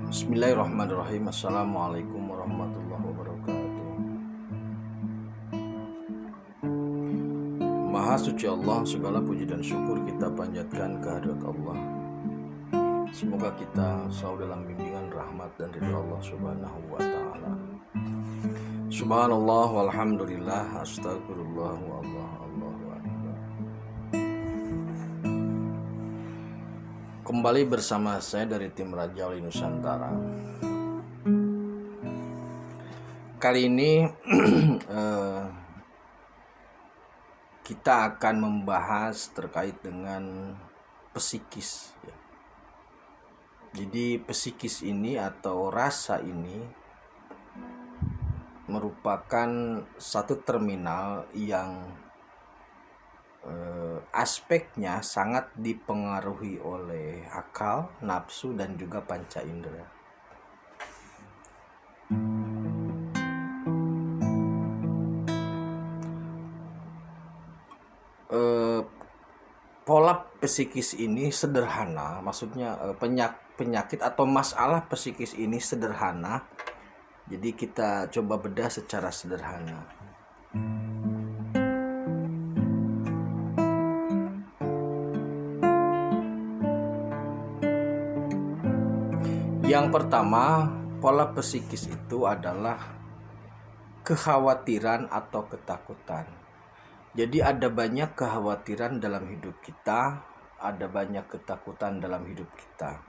Bismillahirrahmanirrahim. Assalamualaikum warahmatullahi wabarakatuh. Maha suci Allah, segala puji dan syukur kita panjatkan kehadirat Allah. Semoga kita selalu dalam bimbingan rahmat dan ridha Allah subhanahu wa ta'ala. Subhanallah walhamdulillah, astagfirullah wa Allahu akbar. Kembali bersama saya dari tim Raja Wali Nusantara. Kali ini kita akan membahas terkait dengan psikis. Jadi psikis ini atau rasa ini merupakan satu terminal yang aspeknya sangat dipengaruhi oleh akal, nafsu, dan juga panca indera. Pola psikis ini sederhana, maksudnya penyakit atau masalah psikis ini sederhana. Jadi kita coba bedah secara sederhana. Yang pertama, pola psikis itu adalah kekhawatiran atau ketakutan. Jadi ada banyak kekhawatiran dalam hidup kita, ada banyak ketakutan dalam hidup kita.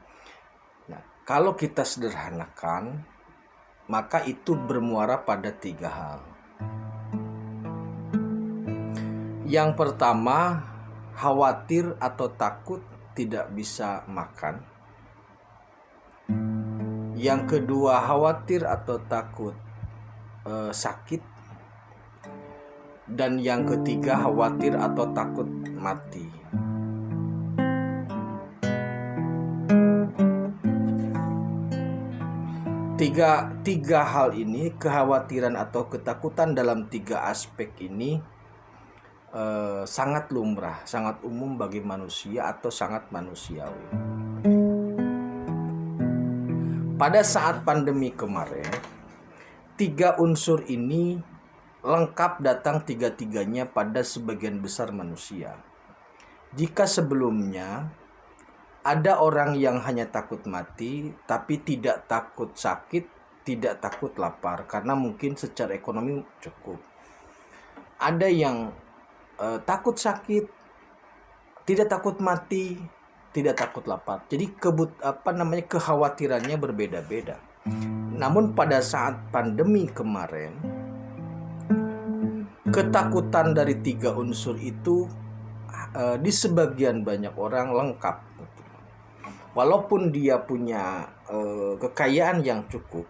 Nah, kalau kita sederhanakan, maka itu bermuara pada 3 hal. Yang pertama, khawatir atau takut tidak bisa makan. Yang kedua, khawatir atau takut sakit. Dan yang ketiga, khawatir atau takut mati. Tiga hal ini, kekhawatiran atau ketakutan dalam 3 aspek ini sangat lumrah, sangat umum bagi manusia atau sangat manusiawi. Pada saat pandemi kemarin, 3 unsur ini lengkap datang 3-tiganya pada sebagian besar manusia. Jika sebelumnya ada orang yang hanya takut mati, tapi tidak takut sakit, tidak takut lapar, karena mungkin secara ekonomi cukup. Ada yang takut sakit, tidak takut mati, tidak takut lapar. Jadi kekhawatirannya berbeda-beda. Namun pada saat pandemi kemarin, ketakutan dari 3 unsur itu di sebagian banyak orang lengkap. Walaupun dia punya kekayaan yang cukup,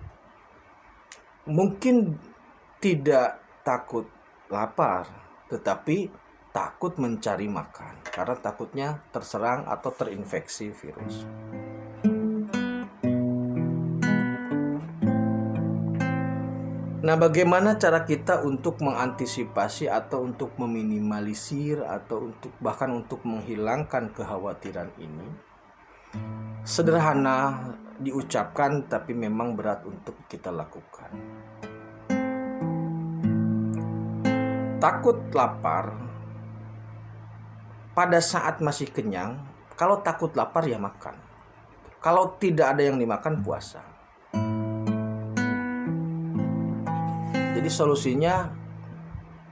mungkin tidak takut lapar, tetapi takut mencari makan karena takutnya terserang atau terinfeksi virus. Nah, bagaimana cara kita untuk mengantisipasi atau untuk meminimalisir atau bahkan untuk menghilangkan kekhawatiran ini? Sederhana diucapkan tapi memang berat untuk kita lakukan. Takut lapar pada saat masih kenyang, kalau takut lapar ya makan. Kalau tidak ada yang dimakan, puasa. Jadi solusinya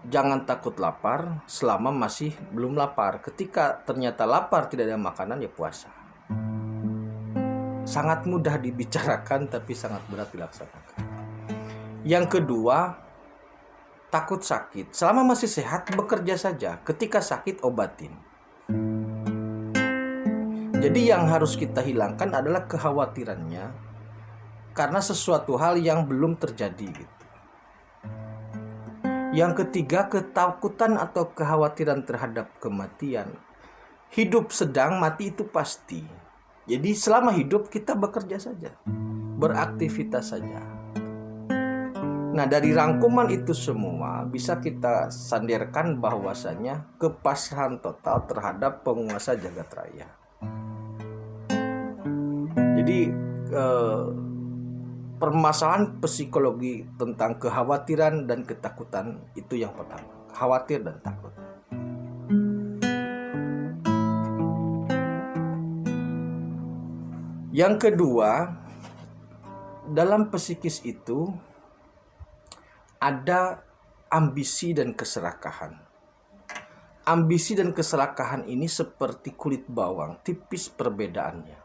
jangan takut lapar selama masih belum lapar. Ketika ternyata lapar, tidak ada makanan, ya puasa. Sangat mudah dibicarakan tapi sangat berat dilaksanakan. Yang kedua, takut sakit. Selama masih sehat, bekerja saja. Ketika sakit, obatin. Jadi yang harus kita hilangkan adalah kekhawatirannya karena sesuatu hal yang belum terjadi gitu. Yang ketiga, ketakutan atau kekhawatiran terhadap kematian. Hidup sedang, mati itu pasti. Jadi selama hidup kita bekerja saja, beraktivitas saja. Nah, dari rangkuman itu semua bisa kita sandarkan bahwasanya kepasrahan total terhadap penguasa jagat raya. Jadi permasalahan psikologi tentang kekhawatiran dan ketakutan itu yang pertama, khawatir dan takut. Yang kedua, dalam psikis itu ada ambisi dan keserakahan. Ambisi dan keserakahan ini seperti kulit bawang, tipis perbedaannya.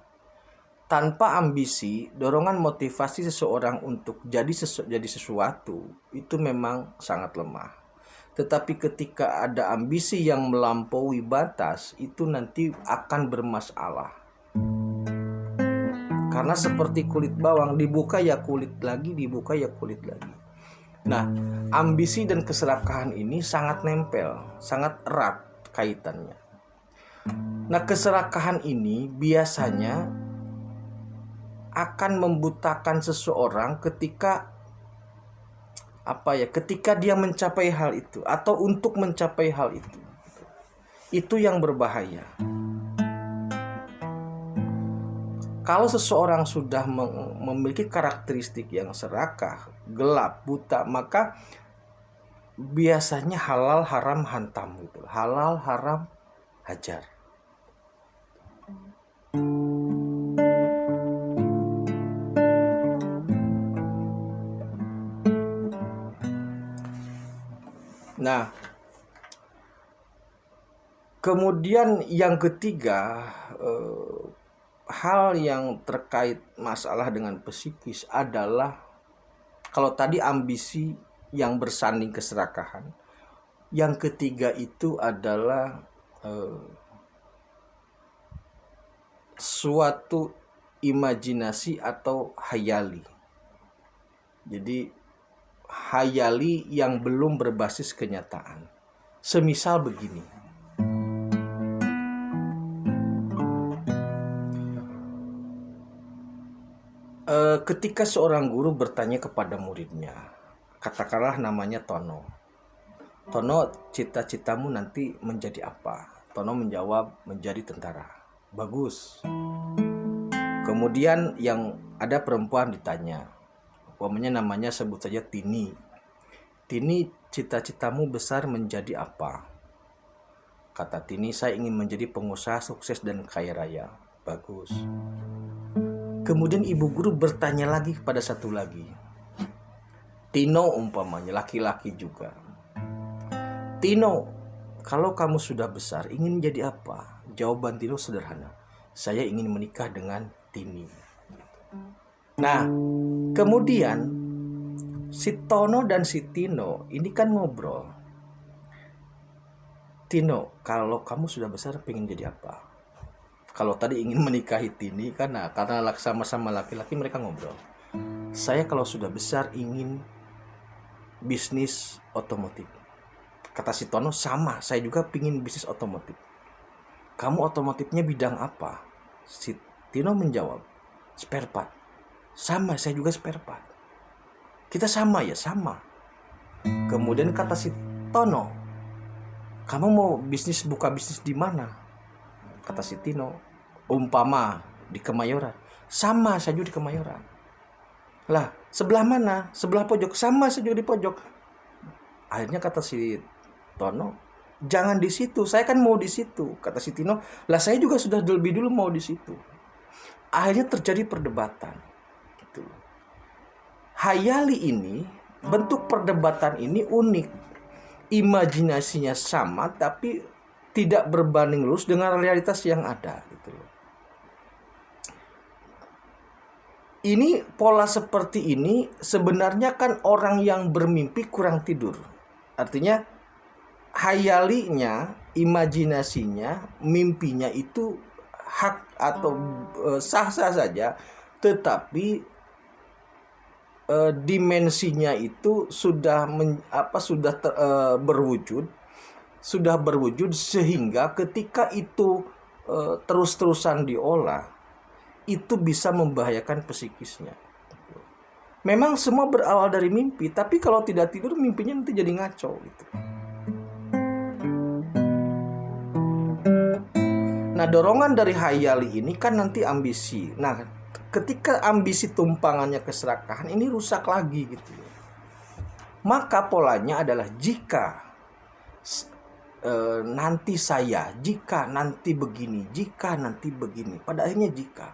Tanpa ambisi, dorongan motivasi seseorang untuk jadi sesuatu itu memang sangat lemah. Tetapi ketika ada ambisi yang melampaui batas, itu nanti akan bermasalah. Karena seperti kulit bawang, dibuka ya kulit lagi, dibuka ya kulit lagi. Nah, ambisi dan keserakahan ini sangat nempel, sangat erat kaitannya. Nah, keserakahan ini biasanya akan membutakan seseorang ketika ketika dia mencapai hal itu atau untuk mencapai hal itu. Itu yang berbahaya. Kalau seseorang sudah memiliki karakteristik yang serakah, gelap, buta, maka biasanya halal haram hantam gitu. Halal haram hajar. Nah, kemudian yang ketiga, hal yang terkait masalah dengan psikis adalah, kalau tadi ambisi yang bersanding keserakahan, yang ketiga itu adalah suatu imajinasi atau hayali. Jadi hayali yang belum berbasis kenyataan. Semisal begini. Ketika seorang guru bertanya kepada muridnya, katakanlah namanya Tono. Tono, cita-citamu nanti menjadi apa? Tono menjawab, menjadi tentara. Bagus. Kemudian yang ada perempuan ditanya, umpamanya namanya sebut saja Tini. Tini, cita-citamu besar menjadi apa? Kata Tini, saya ingin menjadi pengusaha sukses dan kaya raya. Bagus. Kemudian ibu guru bertanya lagi kepada satu lagi. Tino umpamanya, laki-laki juga. Tino, kalau kamu sudah besar ingin menjadi apa? Jawaban Tino sederhana. Saya ingin menikah dengan Tini. Nah, kemudian si Tono dan si Tino ini kan ngobrol. Tino, kalau kamu sudah besar pengen jadi apa? Kalau tadi ingin menikahi Tini, karena sama-sama laki-laki mereka ngobrol. Saya kalau sudah besar ingin bisnis otomotif. Kata si Tono, sama, saya juga pingin bisnis otomotif. Kamu otomotifnya bidang apa? Si Tino menjawab, spare part. Sama, saya juga spare part. Kita sama ya, sama. Kemudian kata si Tono, kamu mau buka bisnis di mana? Kata si Tino, umpama di Kemayoran. Sama, saya juga di Kemayoran. Lah, sebelah mana? Sebelah pojok. Sama, saya juga di pojok. Akhirnya kata si Tono, jangan di situ, saya kan mau di situ. Kata si Tino, lah saya juga sudah lebih dulu mau di situ. Akhirnya terjadi perdebatan. Gitu. Hayali ini, bentuk perdebatan ini unik. Imajinasinya sama, tapi tidak berbanding lurus dengan realitas yang ada. Gitu. Ini pola seperti ini sebenarnya kan orang yang bermimpi kurang tidur. Artinya hayalinya, imajinasinya, mimpinya itu hak atau sah-sah saja, tetapi dimensinya itu sudah berwujud sehingga ketika itu terus-terusan diolah itu bisa membahayakan psikisnya. Memang semua berawal dari mimpi, tapi kalau tidak tidur mimpinya nanti jadi ngaco gitu. Nah, dorongan dari hayali ini kan nanti ambisi. Nah, ketika ambisi tumpangannya keserakahan ini rusak lagi gitu. Maka polanya adalah jika nanti saya, jika nanti begini, jika nanti begini. Pada akhirnya jika.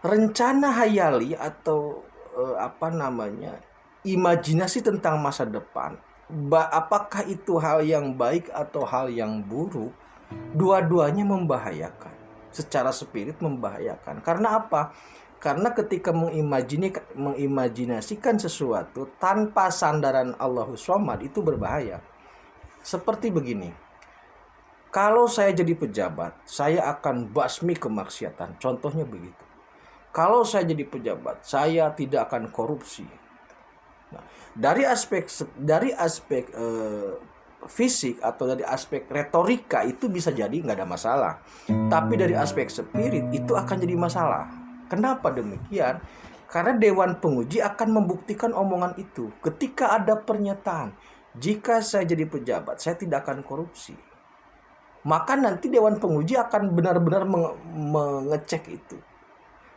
Rencana hayali atau imajinasi tentang masa depan, apakah itu hal yang baik atau hal yang buruk, dua-duanya membahayakan. Secara spirit membahayakan. Karena apa? Karena ketika mengimajinasikan sesuatu tanpa sandaran Allahus Somad itu berbahaya. Seperti begini. Kalau saya jadi pejabat, saya akan basmi kemaksiatan. Contohnya begitu. Kalau saya jadi pejabat, saya tidak akan korupsi. Nah, dari aspek fisik atau dari aspek retorika itu bisa jadi nggak ada masalah. Tapi dari aspek spirit itu akan jadi masalah. Kenapa demikian? Karena Dewan Penguji akan membuktikan omongan itu. Ketika ada pernyataan, jika saya jadi pejabat, saya tidak akan korupsi. Maka nanti Dewan Penguji akan benar-benar mengecek itu.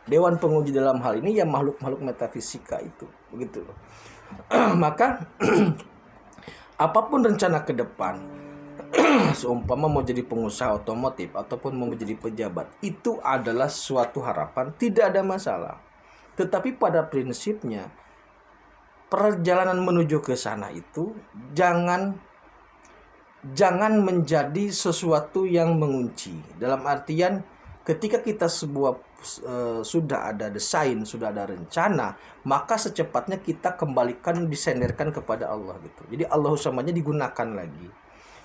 Dewan Penguji dalam hal ini ya makhluk-makhluk metafisika itu. Begitu. Maka apapun rencana ke depan, seumpama mau jadi pengusaha otomotif ataupun mau menjadi pejabat, itu adalah suatu harapan, tidak ada masalah. Tetapi pada prinsipnya perjalanan menuju ke sana itu jangan menjadi sesuatu yang mengunci. Dalam artian ketika kita sudah ada desain, sudah ada rencana, maka secepatnya kita kembalikan, disenderkan kepada Allah gitu. Jadi Allah usamanya digunakan lagi.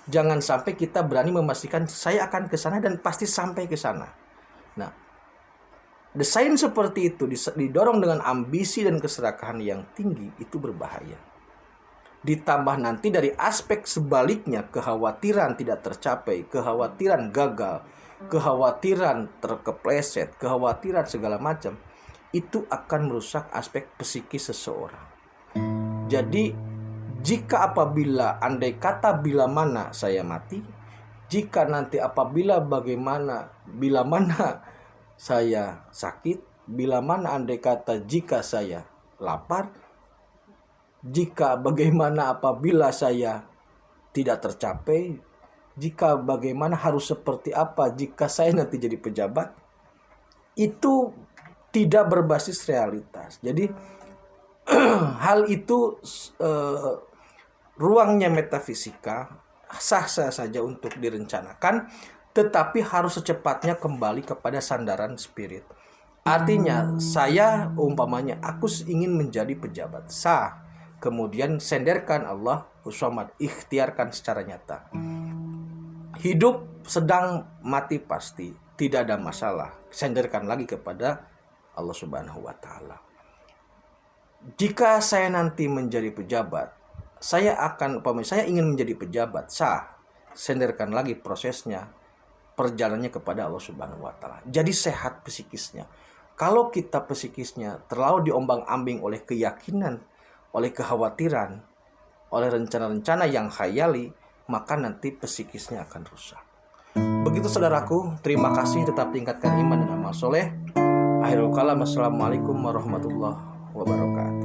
Jangan sampai kita berani memastikan saya akan ke sana dan pasti sampai ke sana. Nah, desain seperti itu didorong dengan ambisi dan keserakahan yang tinggi, itu berbahaya. Ditambah nanti dari aspek sebaliknya, kekhawatiran tidak tercapai, kekhawatiran gagal, kekhawatiran terkepleset, kekhawatiran segala macam, itu akan merusak aspek psikis seseorang. Jadi jika apabila andai kata bila mana saya mati, jika nanti apabila bila mana saya sakit, bila mana andai kata jika saya lapar, jika bagaimana apabila saya tidak tercapai, jika bagaimana harus seperti apa jika saya nanti jadi pejabat, itu tidak berbasis realitas. Jadi hal itu ruangnya metafisika sah-sah saja untuk direncanakan, tetapi harus secepatnya kembali kepada sandaran spirit. Artinya saya umpamanya aku ingin menjadi pejabat, sah. Kemudian senderkan Allah Somad, ikhtiarkan secara nyata. Hidup sedang, mati pasti, tidak ada masalah. Senderkan lagi kepada Allah Subhanahu wa taala. Jika saya nanti menjadi pejabat, saya ingin menjadi pejabat, sah. Senderkan lagi prosesnya, perjalanannya kepada Allah Subhanahu wa taala. Jadi sehat psikisnya. Kalau kita psikisnya terlalu diombang-ambing oleh keyakinan, oleh kekhawatiran, oleh rencana-rencana yang khayali, maka nanti psikisnya akan rusak. Begitu saudaraku, terima kasih, tetap tingkatkan iman dan amal soleh. Akhirul kalam, assalamualaikum warahmatullahi wabarakatuh.